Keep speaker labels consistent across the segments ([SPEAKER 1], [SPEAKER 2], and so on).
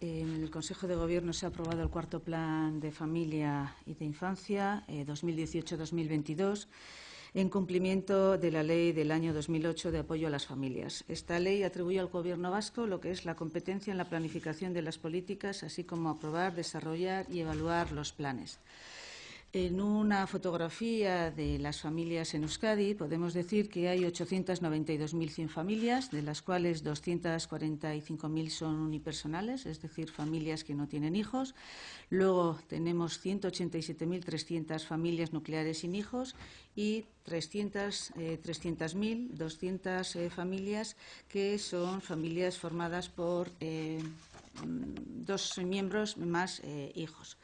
[SPEAKER 1] En el Consejo de Gobierno se ha aprobado el cuarto Plan de Familia y de Infancia 2018-2022 en cumplimiento de la Ley del año 2008 de apoyo a las familias. Esta ley atribuye al Gobierno vasco lo que es la competencia en la planificación de las políticas, así como aprobar, desarrollar y evaluar los planes. En una fotografía de las familias en Euskadi podemos decir que hay 892.100 familias, de las cuales 245.000 son unipersonales, es decir, familias que no tienen hijos. Luego tenemos 187.300 familias nucleares sin hijos y 300.200 familias que son familias formadas por dos miembros más hijos.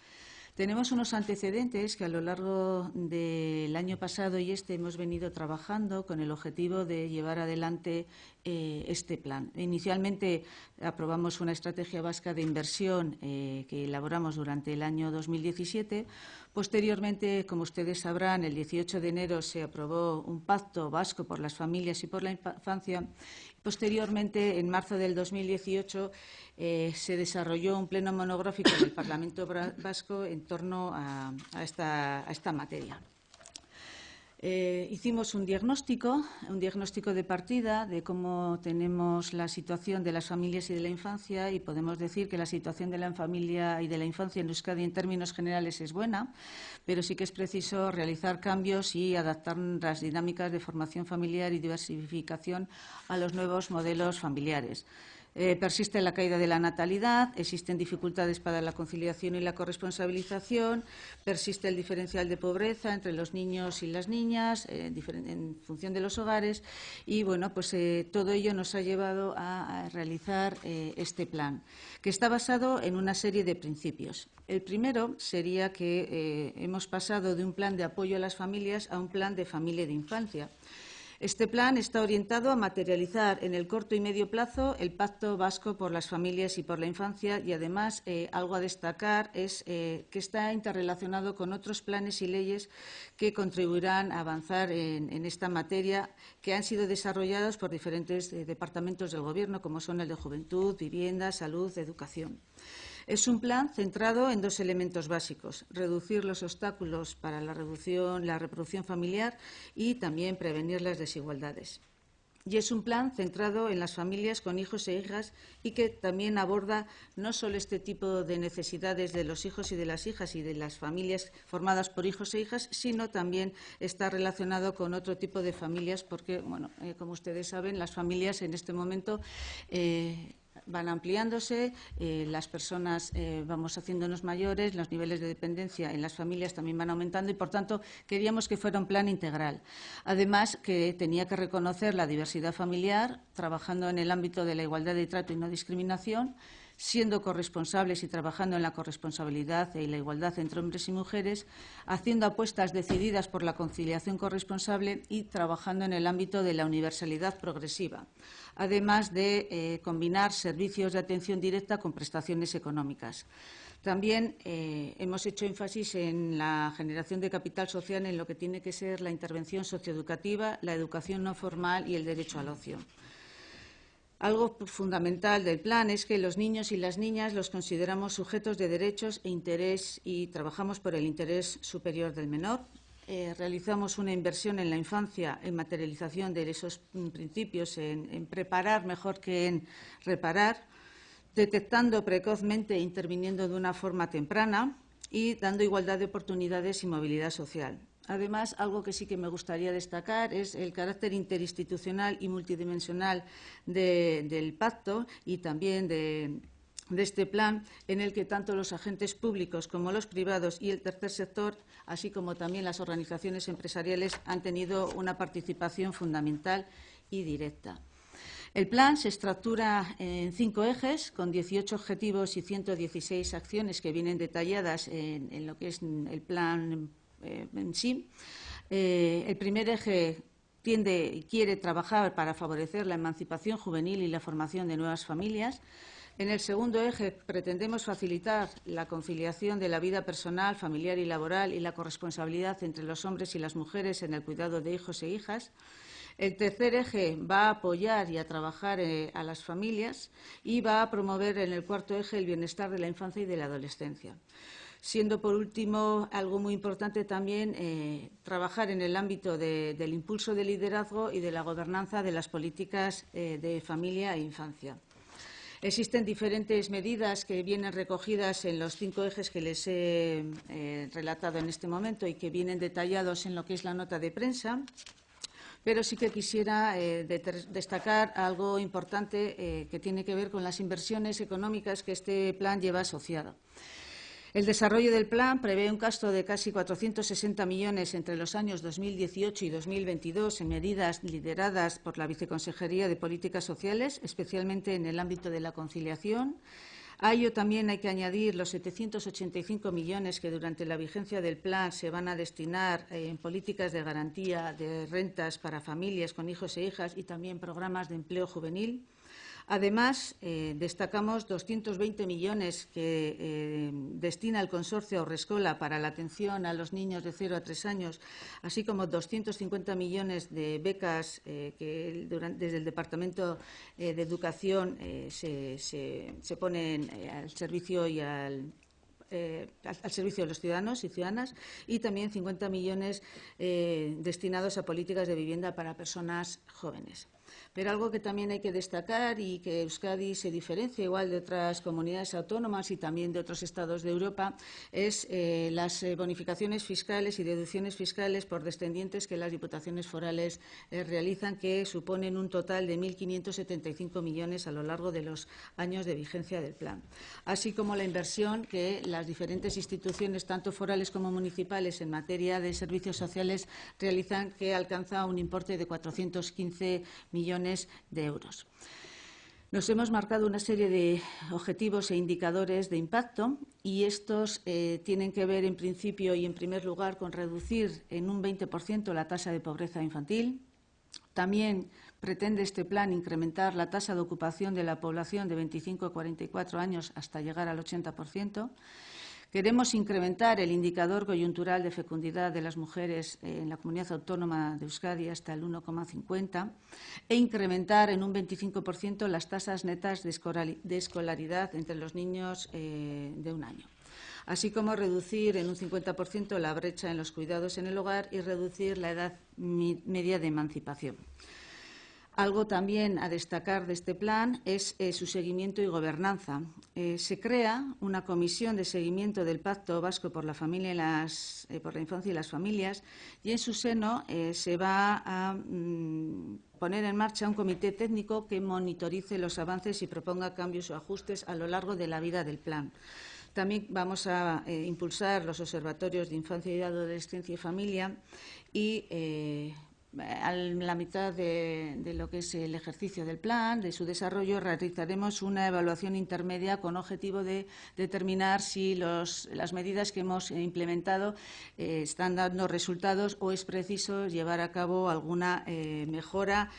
[SPEAKER 1] Tenemos unos antecedentes que a lo largo del año pasado y hemos venido trabajando con el objetivo de llevar adelante este plan. Inicialmente aprobamos una estrategia vasca de inversión que elaboramos durante el año 2017. Posteriormente, como ustedes sabrán, el 18 de enero se aprobó un pacto vasco por las familias y por la infancia. Posteriormente, en marzo del 2018, se desarrolló un pleno monográfico del Parlamento Vasco en torno a esta materia. Hicimos un diagnóstico de partida de cómo tenemos la situación de las familias y de la infancia, y podemos decir que la situación de la familia y de la infancia en Euskadi en términos generales es buena, pero sí que es preciso realizar cambios y adaptar las dinámicas de formación familiar y diversificación a los nuevos modelos familiares. Persiste la caída de la natalidad, existen dificultades para la conciliación y la corresponsabilización, persiste el diferencial de pobreza entre los niños y las niñas en función de los hogares y, bueno, pues todo ello nos ha llevado a realizar este plan, que está basado en una serie de principios. El primero sería que hemos pasado de un plan de apoyo a las familias a un plan de familia y de infancia. Este plan está orientado a materializar en el corto y medio plazo el Pacto Vasco por las Familias y por la Infancia y, además, algo a destacar es que está interrelacionado con otros planes y leyes que contribuirán a avanzar en esta materia, que han sido desarrollados por diferentes departamentos del Gobierno, como son el de Juventud, Vivienda, Salud, Educación. Es un plan centrado en dos elementos básicos: reducir los obstáculos para la reproducción familiar y también prevenir las desigualdades. Y es un plan centrado en las familias con hijos e hijas y que también aborda no solo este tipo de necesidades de los hijos y de las hijas y de las familias formadas por hijos e hijas, sino también está relacionado con otro tipo de familias porque, bueno, como ustedes saben, las familias en este momento van ampliándose, las personas vamos haciéndonos mayores, los niveles de dependencia en las familias también van aumentando y, por tanto, queríamos que fuera un plan integral. Además, que tenía que reconocer la diversidad familiar, trabajando en el ámbito de la igualdad de trato y no discriminación, siendo corresponsables y trabajando en la corresponsabilidad y la igualdad entre hombres y mujeres, haciendo apuestas decididas por la conciliación corresponsable y trabajando en el ámbito de la universalidad progresiva, además de combinar servicios de atención directa con prestaciones económicas. También hemos hecho énfasis en la generación de capital social en lo que tiene que ser la intervención socioeducativa, la educación no formal y el derecho al ocio. Algo fundamental del plan es que los niños y las niñas los consideramos sujetos de derechos e interés y trabajamos por el interés superior del menor. Realizamos una inversión en la infancia, en materialización de esos principios, en preparar mejor que en reparar, detectando precozmente e interviniendo de una forma temprana y dando igualdad de oportunidades y movilidad social. Además, algo que sí que me gustaría destacar es el carácter interinstitucional y multidimensional del pacto y también de este plan, en el que tanto los agentes públicos como los privados y el tercer sector, así como también las organizaciones empresariales, han tenido una participación fundamental y directa. El plan se estructura en 5 ejes, con 18 objetivos y 116 acciones que vienen detalladas en lo que es el plan en sí. El primer eje tiende y quiere trabajar para favorecer la emancipación juvenil y la formación de nuevas familias. En el segundo eje pretendemos facilitar la conciliación de la vida personal, familiar y laboral y la corresponsabilidad entre los hombres y las mujeres en el cuidado de hijos e hijas. El tercer eje va a apoyar y a trabajar a las familias y va a promover en el cuarto eje el bienestar de la infancia y de la adolescencia. Siendo, por último, algo muy importante también trabajar en el ámbito del impulso del liderazgo y de la gobernanza de las políticas de familia e infancia. Existen diferentes medidas que vienen recogidas en los 5 ejes que les he relatado en este momento y que vienen detallados en lo que es la nota de prensa. Pero sí que quisiera destacar algo importante que tiene que ver con las inversiones económicas que este plan lleva asociado. El desarrollo del plan prevé un gasto de casi 460 millones entre los años 2018 y 2022 en medidas lideradas por la Viceconsejería de Políticas Sociales, especialmente en el ámbito de la conciliación. A ello también hay que añadir los 785 millones que durante la vigencia del plan se van a destinar en políticas de garantía de rentas para familias con hijos e hijas y también programas de empleo juvenil. Además, destacamos 220 millones que destina el consorcio Haurreskolak para la atención a los niños de 0 a 3 años, así como 250 millones de becas que desde el Departamento de Educación se ponen al servicio y al servicio de los ciudadanos y ciudadanas, y también 50 millones destinados a políticas de vivienda para personas jóvenes. Pero algo que también hay que destacar y que Euskadi se diferencia igual de otras comunidades autónomas y también de otros estados de Europa es las bonificaciones fiscales y deducciones fiscales por descendientes que las diputaciones forales realizan, que suponen un total de 1.575 millones a lo largo de los años de vigencia del plan, así como la inversión que las diferentes instituciones, tanto forales como municipales, en materia de servicios sociales realizan, que alcanza un importe de 415 millones de euros. Nos hemos marcado una serie de objetivos e indicadores de impacto y estos tienen que ver, en principio y en primer lugar, con reducir en un 20% la tasa de pobreza infantil. También pretende este plan incrementar la tasa de ocupación de la población de 25 a 44 años hasta llegar al 80%. Queremos incrementar el indicador coyuntural de fecundidad de las mujeres en la comunidad autónoma de Euskadi hasta el 1,50 e incrementar en un 25% las tasas netas de escolaridad entre los niños de 1 año, así como reducir en un 50% la brecha en los cuidados en el hogar y reducir la edad media de emancipación. Algo también a destacar de este plan es su seguimiento y gobernanza. Se crea una comisión de seguimiento del Pacto Vasco por la Familia por la Infancia y las Familias, y en su seno se va a poner en marcha un comité técnico que monitorice los avances y proponga cambios o ajustes a lo largo de la vida del plan. También vamos a impulsar los observatorios de infancia y adolescencia y familia y a la mitad de lo que es el ejercicio del plan, de su desarrollo, realizaremos una evaluación intermedia con objetivo de determinar si las medidas que hemos implementado están dando resultados o es preciso llevar a cabo alguna mejora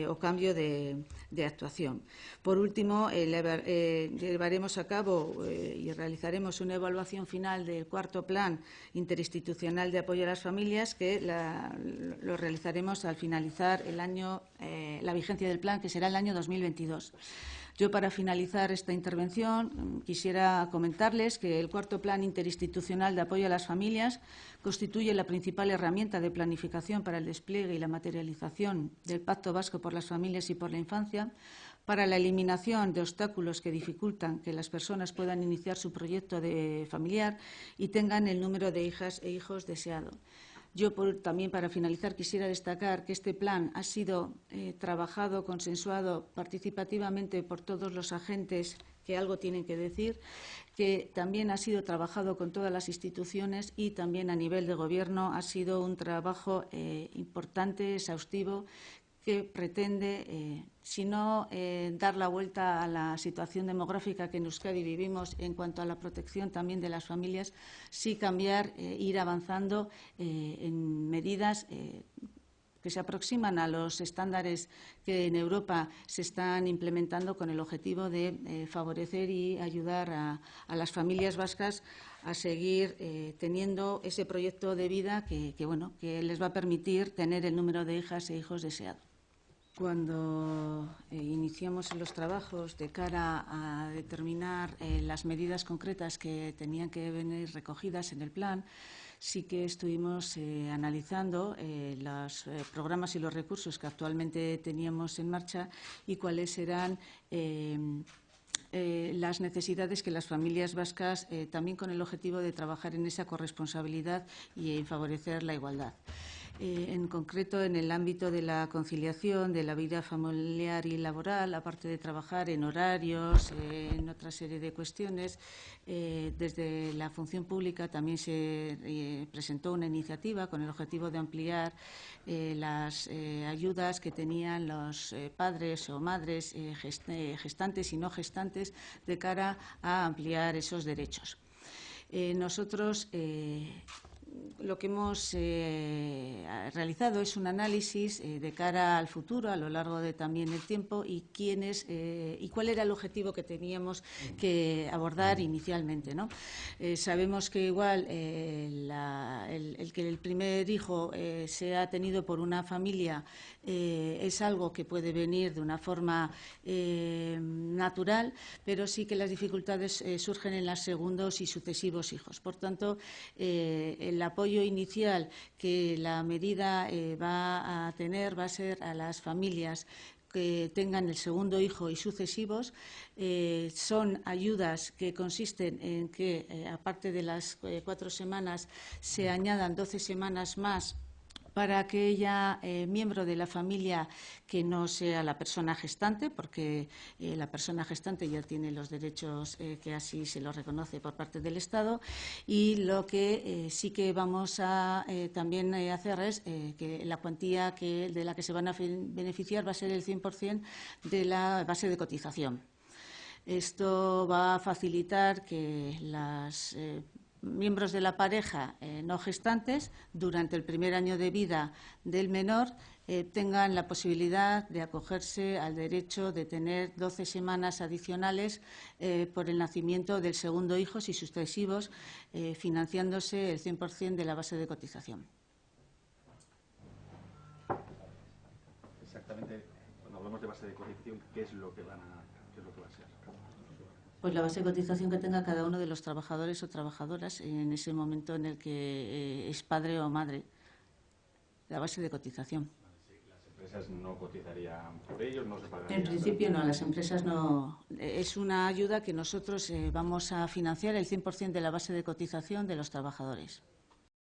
[SPEAKER 1] o cambio de actuación. Por último, llevaremos a cabo y realizaremos una evaluación final del cuarto plan interinstitucional de apoyo a las familias, que lo realizaremos al finalizar el año, la vigencia del plan, que será el año 2022. Yo, para finalizar esta intervención, quisiera comentarles que el cuarto plan interinstitucional de apoyo a las familias constituye la principal herramienta de planificación para el despliegue y la materialización del Pacto Vasco por las Familias y por la Infancia, para la eliminación de obstáculos que dificultan que las personas puedan iniciar su proyecto familiar y tengan el número de hijas e hijos deseado. Yo también, para finalizar, quisiera destacar que este plan ha sido trabajado, consensuado participativamente por todos los agentes que algo tienen que decir, que también ha sido trabajado con todas las instituciones y también a nivel de Gobierno ha sido un trabajo importante, exhaustivo, que pretende, si no dar la vuelta a la situación demográfica que en Euskadi vivimos en cuanto a la protección también de las familias, sí cambiar, ir avanzando en medidas que se aproximan a los estándares que en Europa se están implementando con el objetivo de favorecer y ayudar a las familias vascas a seguir teniendo ese proyecto de vida que les va a permitir tener el número de hijas e hijos deseado. Cuando iniciamos los trabajos de cara a determinar las medidas concretas que tenían que venir recogidas en el plan, sí que estuvimos analizando los programas y los recursos que actualmente teníamos en marcha y cuáles eran las necesidades que las familias vascas, también con el objetivo de trabajar en esa corresponsabilidad y en favorecer la igualdad. En concreto, en el ámbito de la conciliación de la vida familiar y laboral, aparte de trabajar en horarios, en otra serie de cuestiones, desde la función pública también se presentó una iniciativa con el objetivo de ampliar las ayudas que tenían los padres o madres gestantes y no gestantes de cara a ampliar esos derechos. Nosotros lo que hemos realizado es un análisis de cara al futuro, a lo largo de también el tiempo, y cuál era el objetivo que teníamos que abordar inicialmente, ¿no? Sabemos que igual el que el primer hijo sea tenido por una familia es algo que puede venir de una forma natural, pero sí que las dificultades surgen en los segundos y sucesivos hijos. Por tanto, el apoyo inicial que la medida va a tener va a ser a las familias que tengan el segundo hijo y sucesivos. Son ayudas que consisten en que, aparte de las 4 semanas, se añadan 12 semanas más para aquella miembro de la familia que no sea la persona gestante, porque la persona gestante ya tiene los derechos que así se los reconoce por parte del Estado. Y lo que sí que vamos a también hacer es que la cuantía de la que se van a beneficiar va a ser el 100% de la base de cotización. Esto va a facilitar que las miembros de la pareja no gestantes, durante el primer año de vida del menor, tengan la posibilidad de acogerse al derecho de tener 12 semanas adicionales por el nacimiento del segundo hijo y sucesivos, financiándose el 100% de la base de cotización.
[SPEAKER 2] Exactamente, cuando hablamos de base de cotización, ¿qué es lo que va a ser?
[SPEAKER 1] Pues la base de cotización que tenga cada uno de los trabajadores o trabajadoras en ese momento en el que es padre o madre. La base de cotización.
[SPEAKER 2] ¿Las empresas no cotizarían por ellos? ¿No se pagarían?
[SPEAKER 1] En principio no, las empresas no. Es una ayuda que nosotros vamos a financiar el 100% de la base de cotización de los trabajadores.